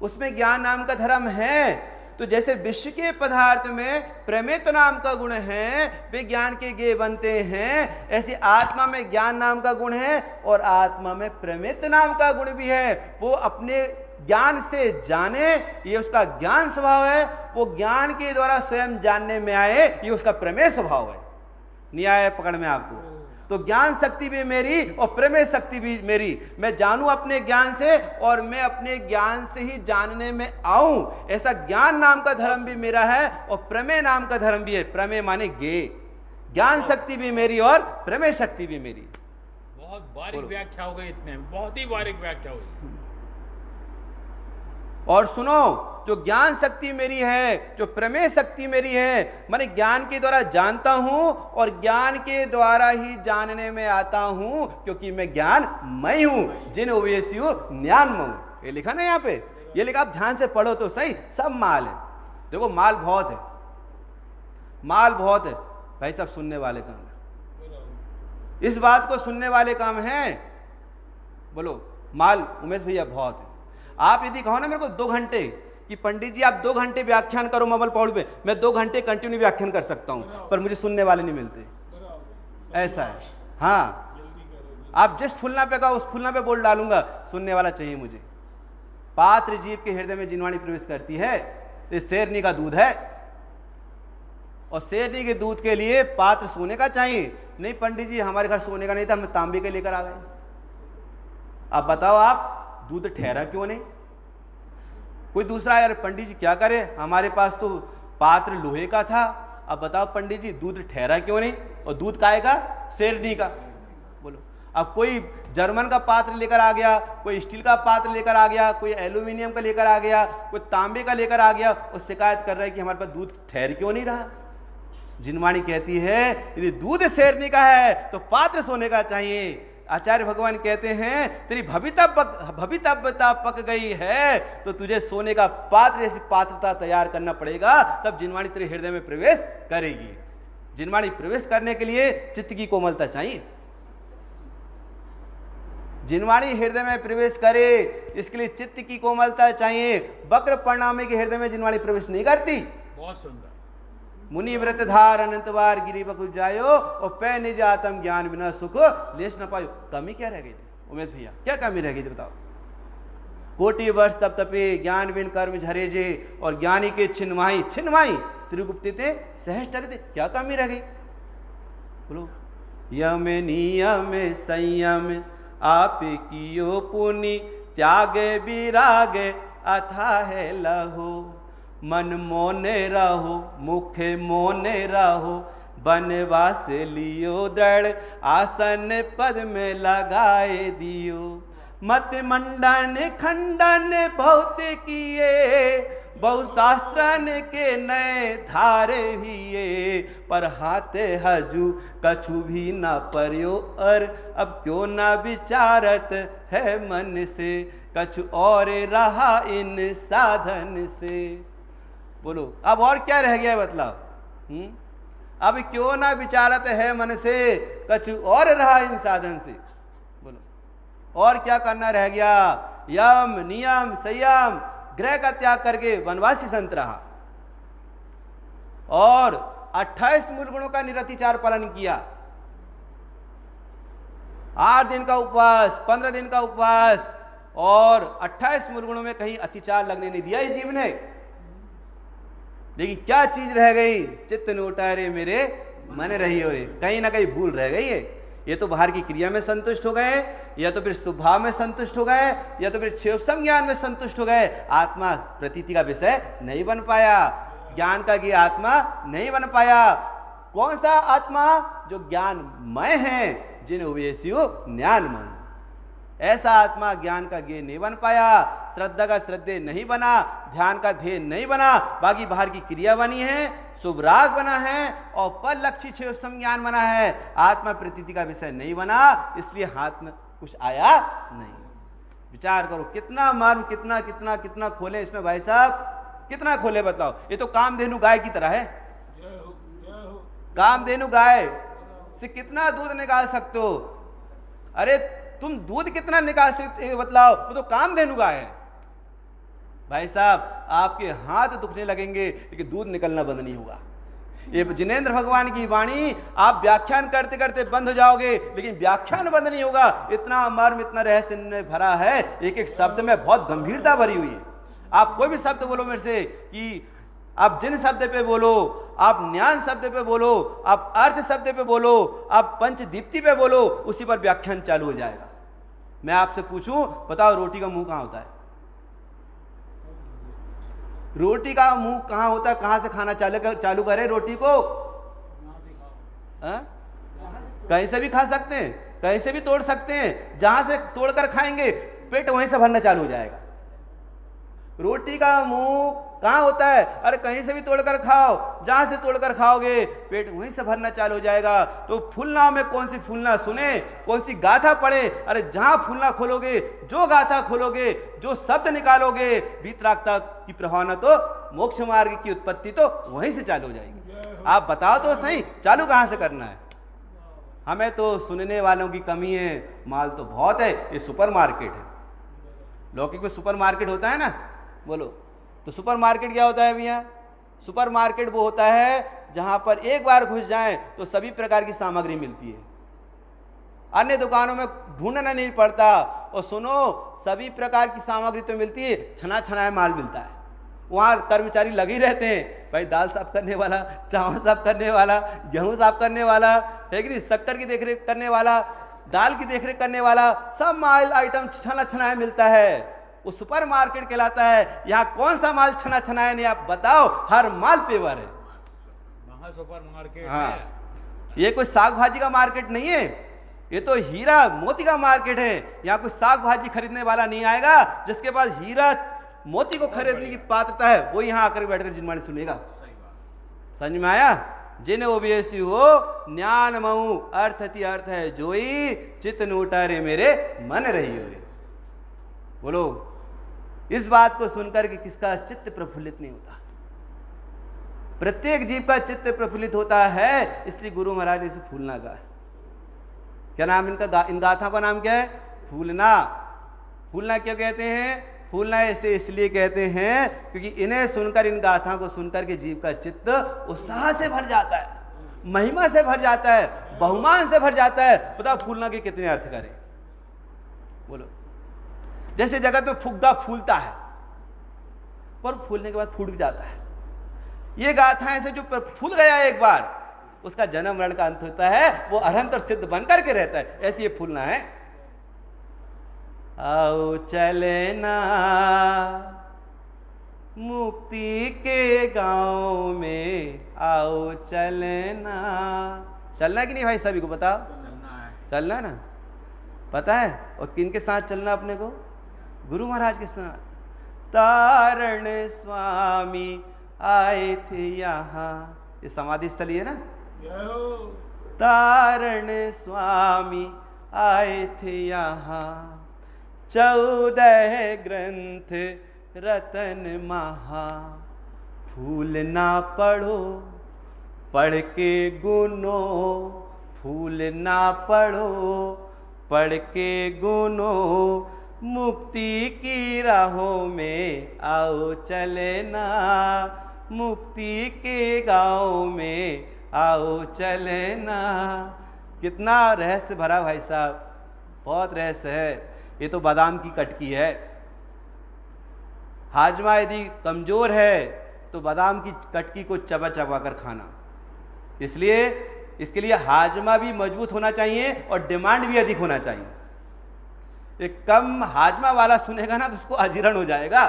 उसमें ज्ञान नाम का धर्म है। तो जैसे विश्व के पदार्थ में प्रमेय नाम का गुण है, वे ज्ञान के गे बनते हैं, ऐसे आत्मा में ज्ञान नाम का गुण है और आत्मा में प्रमेय नाम का गुण भी है। वो अपने ज्ञान से जाने, ये उसका ज्ञान स्वभाव है। वो ज्ञान के द्वारा स्वयं जानने में आए, ये उसका प्रमेय स्वभाव है। नहीं आया पकड़ में आपको? तो ज्ञान शक्ति भी मेरी और प्रमेय शक्ति भी मेरी। मैं जानूं अपने ज्ञान से और मैं अपने ज्ञान से ही जानने में आऊं, ऐसा ज्ञान नाम का धर्म भी मेरा है और प्रमेय नाम का धर्म भी है। प्रमेय माने गे, ज्ञान शक्ति भी मेरी और प्रमेय शक्ति भी मेरी। बहुत बारीक व्याख्या हो गई, इतने बहुत ही बारीक व्याख्या हुई। और सुनो, जो ज्ञान शक्ति मेरी है, जो प्रमेय शक्ति मेरी है, मैंने ज्ञान के द्वारा जानता हूं और ज्ञान के द्वारा ही जानने में आता हूं, क्योंकि मैं ज्ञान मय हूं, जिन उभयस्यु ज्ञानमय। ये लिखा ना यहाँ पे, ये लिखा, आप ध्यान से पढ़ो तो सही। सब माल है, देखो माल बहुत है, माल बहुत है। भाई सब सुनने वाले काम है, इस बात को सुनने वाले काम है। बोलो माल उमेश भैया बहुत है। आप यदि कहो ना मेरे को 2 घंटे कि पंडित जी आप 2 घंटे व्याख्यान करो ममल पौड़ पे, मैं 2 घंटे कंटिन्यू व्याख्यान कर सकता हूं, पर मुझे सुनने वाले नहीं मिलते। ऐसा है। हाँ, आप जिस फुलना पे कहो उस फुलना पे बोल डालूंगा, सुनने वाला चाहिए मुझे। पात्र जीव के हृदय में जिनवाणी प्रवेश करती है, ये शेरनी का दूध है और शेरनी के दूध के लिए पात्र सोने का चाहिए। नहीं पंडित जी हमारे घर सोने का नहीं था, हम तांबे के लेकर आ गए। अब बताओ आप, दूध ठहरा क्यों नहीं? कोई दूसरा यार पंडित जी क्या करे, हमारे पास तो पात्र लोहे का था। अब बताओ पंडित जी दूध ठहरा क्यों नहीं? और दूध काहे का? शेरनी का। बोलो, अब कोई जर्मन का पात्र लेकर आ गया, कोई स्टील का पात्र लेकर आ गया, कोई एल्यूमिनियम का लेकर आ गया, कोई तांबे का लेकर आ गया और शिकायत कर रहा है कि हमारे पास दूध ठहर क्यों नहीं रहा। जिनवाणी कहती है यदि दूध शेरनी का है तो पात्र सोने का चाहिए। आचार्य भगवान कहते हैं तेरी भवितव्यता पक गई है तो तुझे सोने का पात्र, ऐसी पात्रता तैयार करना पड़ेगा, तब जिनवाणी तेरे हृदय में प्रवेश करेगी। जिनवाणी प्रवेश करने के लिए चित्त की कोमलता चाहिए। जिनवाणी हृदय में प्रवेश करे इसके लिए चित्त की कोमलता चाहिए। वक्र परिणामी के हृदय में जिनवाणी प्रवेश नहीं करती। बहुत सुंदर। मुनि व्रत धार अनंतवार गिरी बकुल जायो और पै निज आत्म ज्ञान बिना सुख लेश न पायो। कमी क्या रह गई थी उमेश भैया, क्या कमी रह गई थी बताओ? कोटि वर्ष तप तपे ज्ञान बिन कर्म झरे जे और ज्ञानी के छिन्माई त्रिगुप्ते थे सहज टरे थे। क्या कमी रह गई? बोलो, यम नियम संयम आप कियो पुनि त्याग विराग अथाह लहो। मन मोने रहो मुखे मोने रहो बनवास लियो दृढ़ आसन पद में लगाए दियो। मत मंडन खंडन बहुत किए बहुशास्त्रन के नए धारे भी पर हाथे हजू कछु भी न पर्यो और अब क्यों न विचारत है मन से कछु और रहा इन साधन से। बोलो अब और क्या रह गया बतलाओ। अब क्यों ना विचारत है मन से, कछु और रहा इन साधन से। बोलो और क्या करना रह गया। यम नियम संयम ग्रह का त्याग करके वनवासी संत रहा और 28 मूल गुणों का निरतिचार पालन किया। 8 दिन का उपवास, 15 दिन का उपवास और 28 मूल गुणों में कहीं अतिचार लगने नहीं दिया इस जीव ने। लेकिन क्या चीज रह गई, चित्त नोटा रे मेरे मन रही हो रे, कहीं ना कहीं भूल रह गई है। ये तो बाहर की क्रिया में संतुष्ट हो गए, या तो फिर स्वभाव में संतुष्ट हो गए, या तो फिर क्षेपसम ज्ञान में संतुष्ट हो गए। आत्मा प्रतीति का विषय नहीं बन पाया, ज्ञान का ये आत्मा नहीं बन पाया। कौन सा आत्मा, जो ज्ञानमय है, जिन उवेशियो ज्ञानमय। ऐसा आत्मा ज्ञान का ज्ञेय नहीं बन पाया, श्रद्धा का श्रद्धेय नहीं बना, ध्यान का ध्येय नहीं बना, बाकी बाहर की क्रिया बनी है, शुभ राग बना है और पल लक्ष्य क्षेपसम ज्ञान बना है। आत्मा प्रतीति का विषय नहीं बना, इसलिए हाथ में कुछ आया नहीं। विचार करो कितना मर्म, कितना कितना कितना खोले इसमें भाई साहब, कितना खोले बताओ। ये तो कामधेनु गाय की तरह है। कामधेनु गाय से कितना दूध निकाल सकते हो। अरे तुम दूध कितना निकाल सकते बतलाओ, वो तो कामधेनु गाय है। भाई साहब आपके हाथ दुखने लगेंगे लेकिन दूध निकलना बंद नहीं होगा। ये जिनेंद्र भगवान की वाणी, आप व्याख्यान करते करते बंद हो जाओगे लेकिन व्याख्यान बंद नहीं होगा। इतना मर्म, इतना रहस्य में भरा है, एक एक शब्द में बहुत गंभीरता भरी हुई है। आप कोई भी शब्द बोलो मेरे से कि आप जिन शब्द पे बोलो, आप ज्ञान शब्द पे बोलो, आप अर्थ शब्द पे बोलो, आप पंचदीप्ति पे बोलो, उसी पर व्याख्यान चालू हो जाएगा। मैं आपसे पूछूं, बताओ रोटी का मुंह कहां होता है? रोटी का मुंह कहां होता है? कहां से खाना चालू करें रोटी को? कहीं से भी खा सकते हैं, कहीं से भी तोड़ सकते हैं। जहां से तोड़कर खाएंगे पेट वहीं से भरना चालू हो जाएगा। रोटी का मुंह कहां होता है? अरे कहीं से भी तोड़कर खाओ, जहां से तोड़कर खाओगे पेट वहीं से भरना चालू हो जाएगा। तो फूलना में कौन सी फूलना सुने, कौन सी गाथा पढ़े? अरे जहां फूलना खोलोगे, जो गाथा खोलोगे, जो शब्द निकालोगे, वीतरागता की प्रभावना तो मोक्ष मार्ग की उत्पत्ति तो वहीं से चालू हो जाएगी। आप बताओ तो सही, चालू कहां से करना है? हमें तो सुनने वालों की कमी है, माल तो बहुत है। ये सुपर मार्केट है। लौकिक में सुपर मार्केट होता है ना, बोलो तो सुपर मार्केट क्या होता है भैया? सुपर मार्केट वो होता है जहां पर एक बार घुस जाएं तो सभी प्रकार की सामग्री मिलती है। अन्य दुकानों में ढूंढना नहीं पड़ता। और सुनो, सभी प्रकार की सामग्री तो मिलती है, छना छनाया माल मिलता है। वहां कर्मचारी लगे रहते हैं, भाई दाल साफ करने वाला, चावल साफ करने वाला, गेहूं साफ करने वाला है कि नहीं, शक्कर की देखरेख करने वाला, दाल की देखरेख करने वाला, सब माल आइटम छना छनाया मिलता है। वो सुपर मार्केट कहलाता है। यहाँ कौन सा माल छना छनाया नहीं, आप बताओ? हर माल पेवर है, महा सुपर मार्केट हाँ। है। ये कोई साग भाजी का मार्केट नहीं है, ये तो हीरा मोती का मार्केट है। यहाँ कोई साग भाजी खरीदने वाला नहीं आएगा। जिसके पास हीरा मोती को खरीदने की पात्रता है वो यहाँ आकर बैठकर जिनवाणी सुनेगा। समझ में आया? जिन ओबीएसी हो ज्ञान मऊ अर्थति अर्थ है जोई, चित्त नोटा रे मेरे मन रही हो। बोलो इस बात को सुनकर कि किसका चित्त प्रफुल्लित नहीं होता? प्रत्येक जीव का चित्त प्रफुल्लित होता है। इसलिए गुरु महाराज ने इसे फूलना कहा है। क्या नाम इनका? इन गाथा का नाम क्या है? फूलना। फूलना क्यों कहते हैं? फूलना ऐसे इसलिए कहते हैं क्योंकि इन्हें सुनकर, इन गाथा को सुनकर के जीव का चित्त उत्साह से भर जाता है, महिमा से भर जाता है, बहुमान से भर जाता है। बताओ फूलना के कितने अर्थ करें? बोलो। जैसे जगत में फुग्गा फूलता है पर फूलने के बाद फूट भी जाता है। ये गाथा ऐसे जो फूल गया एक बार, उसका जन्म मरण का अंत होता है, वो अनंत और सिद्ध बनकर के रहता है। ऐसे ये फूलना है। आओ चले ना मुक्ति के गांव में, आओ चले ना। चलना कि नहीं भाई? सभी को बताओ। चलना है ना? पता है? और किन के साथ चलना अपने को? गुरु महाराज के साथ। तारण स्वामी आए थे यहाँ, ये समाधि स्थली है ना। तारण स्वामी आए थे यहाँ, 14 ग्रंथ रतन महा, फूल ना पढ़ो पढ़ के गुनो, फूल ना पढ़ो पढ़ के गुनो, मुक्ति की राहों में आओ चले ना, मुक्ति के गाँव में आओ चले ना। कितना रहस्य भरा भाई साहब, बहुत रहस्य है। ये तो बादाम की कटकी है। हाजमा यदि कमज़ोर है तो बादाम की कटकी को चबा चबा कर खाना। इसलिए इसके लिए हाजमा भी मजबूत होना चाहिए और डिमांड भी अधिक होना चाहिए। एक कम हाजमा वाला सुनेगा ना तो उसको अजीर्ण हो जाएगा।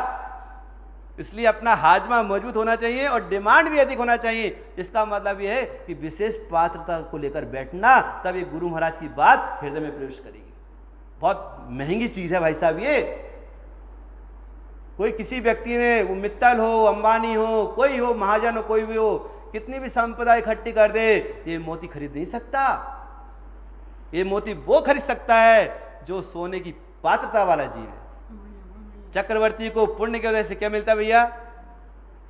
इसलिए अपना हाजमा मजबूत होना चाहिए और डिमांड भी अधिक होना चाहिए। इसका मतलब यह है कि विशेष पात्रता को लेकर बैठना, तब ये गुरु महाराज की बात हृदय में प्रवेश करेगी। बहुत महंगी चीज़ है भाई साहब ये। कोई किसी व्यक्ति ने, वो मित्तल हो, अंबानी हो, कोई हो, महाजन हो, कोई भी हो, कितनी भी संपदा इकट्ठी कर दे, ये मोती खरीद नहीं सकता। ये मोती वो खरीद सकता है जो सोने की पात्रता वाला जीव है। चक्रवर्ती को पुण्य की वजह से क्या मिलता है भैया?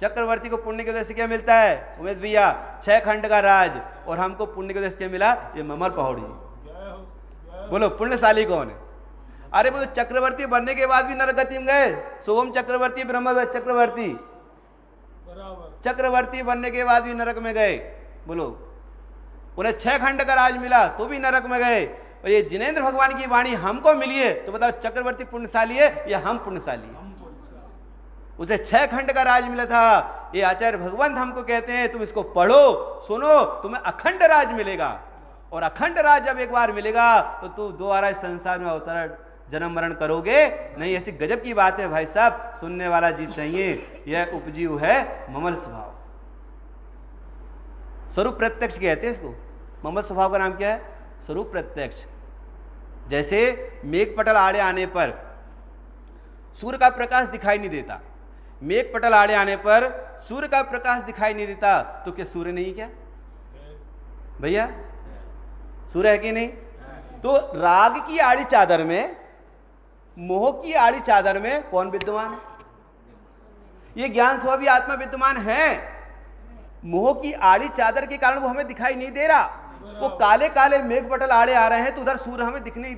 चक्रवर्ती को पुण्य की वजह से क्या मिलता है उमेश भैया? 6 खंड का राज। और हमको पुण्य की वजह से क्या मिला? ये ममर पहाड़ी। बोलो पुण्यशाली कौन है? अरे वो चक्रवर्ती बनने के बाद भी नरगति में गए। सोम चक्रवर्ती, ब्रह्म चक्रवर्ती, चक्रवर्ती बनने के बाद भी नरक में गए। बोलो, उन्हें 6 खंड का राज मिला तो भी नरक में गए। और ये जिनेंद्र भगवान की वाणी हमको मिली है तो बताओ चक्रवर्ती पुण्यशाली है या हम पुण्यशाली है? उसे 6 खंड का राज मिला था। ये आचार्य भगवंत हमको कहते हैं तुम इसको पढ़ो, सुनो, तुम्हें अखंड राज मिलेगा। और अखंड राज जब एक बार मिलेगा तो तुम दोबारा इस संसार में अवतरण, जन्म मरण करोगे नहीं। ऐसी गजब की बात है भाई साहब, सुनने वाला जीव चाहिए। यह उपजीव है ममल स्वभाव। स्वरूप प्रत्यक्ष कहते हैं इसको। ममल स्वभाव का नाम क्या है? स्वरूप प्रत्यक्ष। जैसे मेघ पटल आड़े आने पर सूर्य का प्रकाश दिखाई नहीं देता, मेघ पटल आड़े आने पर सूर्य का प्रकाश दिखाई नहीं देता, तो क्या सूर्य नहीं? क्या भैया सूर्य है कि नहीं? तो राग की आड़ी चादर में, मोह की आड़ी चादर में कौन विद्यमान है? ये ज्ञान स्वभावी आत्मा विद्यमान है। मोह की आड़ी चादर के कारण वो हमें दिखाई नहीं दे रहा। वो काले काले मेघ पटल आड़े आ रहे हैं तो उधर सूर्य हमें दिखाई नहीं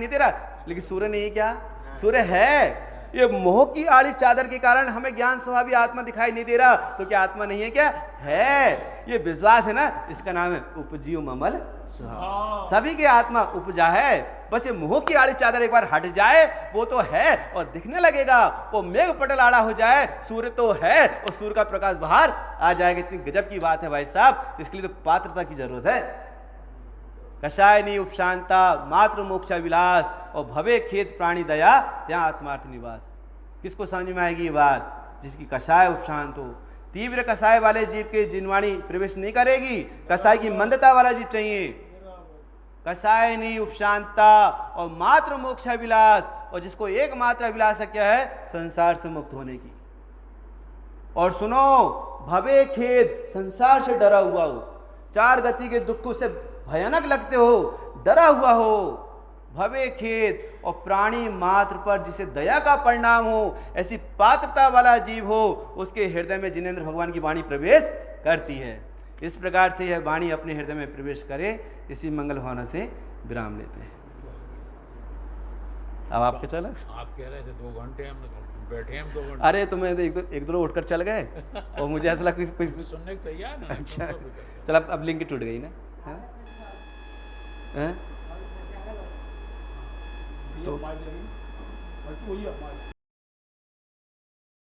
दे रहा, लेकिन सूर्य नहीं। क्या सूर्य है? ये मोह की आड़ी चादर के कारण हमें ज्ञान स्वभावी आत्मा दिखाई नहीं दे रहा, तो क्या आत्मा नहीं है? क्या है? ये विश्वास है ना, इसका नाम है उपजीव ममल स्वभाव। सभी के आत्मा उपजा है। बस ये मोह की आड़ी चादर एक बार हट जाए, वो तो है और दिखने लगेगा। वो मेघ पटल आड़ा हो जाए, सूर्य तो है और सूर्य का प्रकाश बाहर आ जाएगा। इतनी गजब की बात है भाई साहब। इसके लिए तो पात्रता की जरूरत है। कषायनी उपशांता मात्र मोक्ष विलास, और भवे खेत प्राणी दया त्या आत्मार्थ निवास। किसको समझ में आएगी ये बात? जिसकी कषाय उपशांत हो। तीव्र कषाय वाले जीव के जिनवाणी प्रवेश नहीं करेगी। कषाय की मंदता वाला जीव चाहिए। कषायनी उपशांता और मात्र मोक्ष विलास, और जिसको एकमात्र अभिलाषा क्या है? संसार से मुक्त होने की। और सुनो, भवे खेद, संसार से डरा हुआ हो, 4 गति के दुखों से भयानक लगते हो, डरा हुआ हो। भवे खेद, और प्राणी मात्र पर जिसे दया का परिणाम हो, ऐसी पात्रता वाला जीव हो, उसके हृदय में जिनेंद्र भगवान की वाणी प्रवेश करती है। इस प्रकार से यह वाणी अपने हृदय में प्रवेश करे। इसी मंगल भावना से विराम लेते हैं। अब आपके चला? आप कह रहे थे 2 घंटे हम बैठे, हम 2 घंटे। अरे तुम्हें एक दो लोग उठकर चल गए और मुझे ऐसा लगा कुछ सुनने को तैयार ना। अच्छा चल, अब लिंक टूट गई ना। हाँ? तो